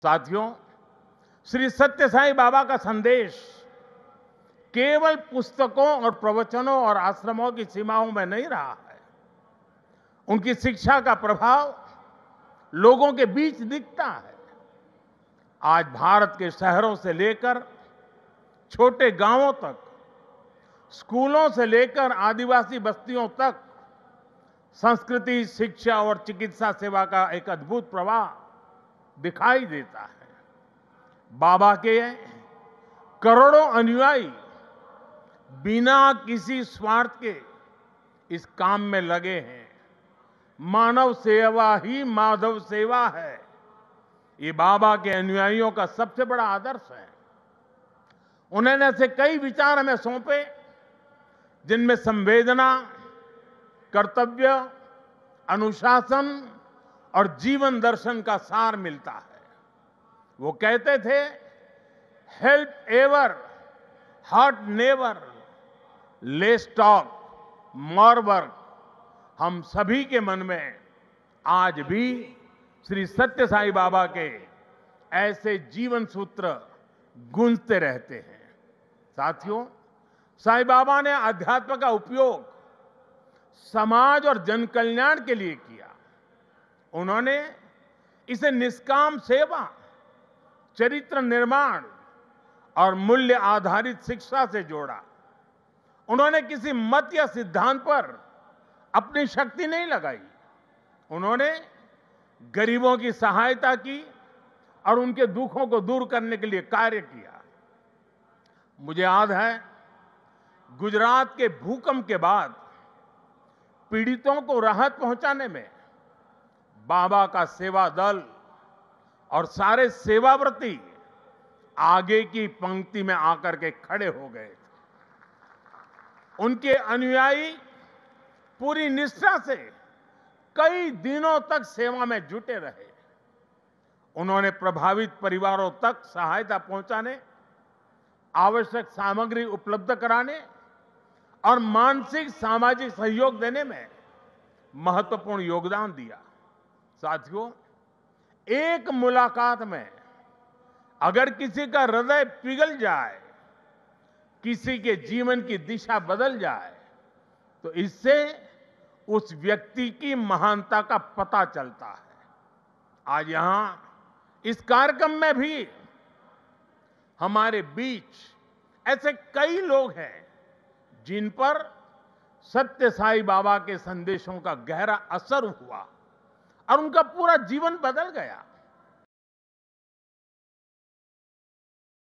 साथियों, श्री सत्य साई बाबा का संदेश केवल पुस्तकों और प्रवचनों और आश्रमों की सीमाओं में नहीं रहा है। उनकी शिक्षा का प्रभाव लोगों के बीच दिखता है। आज भारत के शहरों से लेकर छोटे गांवों तक, स्कूलों से लेकर आदिवासी बस्तियों तक संस्कृति, शिक्षा और चिकित्सा सेवा का एक अद्भुत प्रवाह दिखाई देता है। बाबा के करोड़ों अनुयायी बिना किसी स्वार्थ के इस काम में लगे हैं। मानव सेवा ही माधव सेवा है, ये बाबा के अनुयायियों का सबसे बड़ा आदर्श है। उन्होंने ऐसे कई विचार हमें सौंपे जिनमें संवेदना, कर्तव्य, अनुशासन और जीवन दर्शन का सार मिलता है। वो कहते थे, help ever, hurt never, less talk, more work. हम सभी के मन में आज भी श्री सत्य साई बाबा के ऐसे जीवन सूत्र गूंजते रहते हैं। साथियों, साई बाबा ने अध्यात्म का उपयोग समाज और जन कल्याण के लिए किया। उन्होंने इसे निष्काम सेवा, चरित्र निर्माण और मूल्य आधारित शिक्षा से जोड़ा। उन्होंने किसी मत या सिद्धांत पर अपनी शक्ति नहीं लगाई। उन्होंने गरीबों की सहायता की और उनके दुखों को दूर करने के लिए कार्य किया। मुझे याद है, गुजरात के भूकंप के बाद पीड़ितों को राहत पहुंचाने में बाबा का सेवा दल और सारे सेवाव्रती आगे की पंक्ति में आकर के खड़े हो गए। उनके अनुयायी पूरी निष्ठा से कई दिनों तक सेवा में जुटे रहे। उन्होंने प्रभावित परिवारों तक सहायता पहुंचाने, आवश्यक सामग्री उपलब्ध कराने और मानसिक सामाजिक सहयोग देने में महत्वपूर्ण योगदान दिया। साथियों, एक मुलाकात में अगर किसी का हृदय पिघल जाए, किसी के जीवन की दिशा बदल जाए, तो इससे उस व्यक्ति की महानता का पता चलता है। आज यहां इस कार्यक्रम में भी हमारे बीच ऐसे कई लोग हैं जिन पर सत्य साई बाबा के संदेशों का गहरा असर हुआ और उनका पूरा जीवन बदल गया।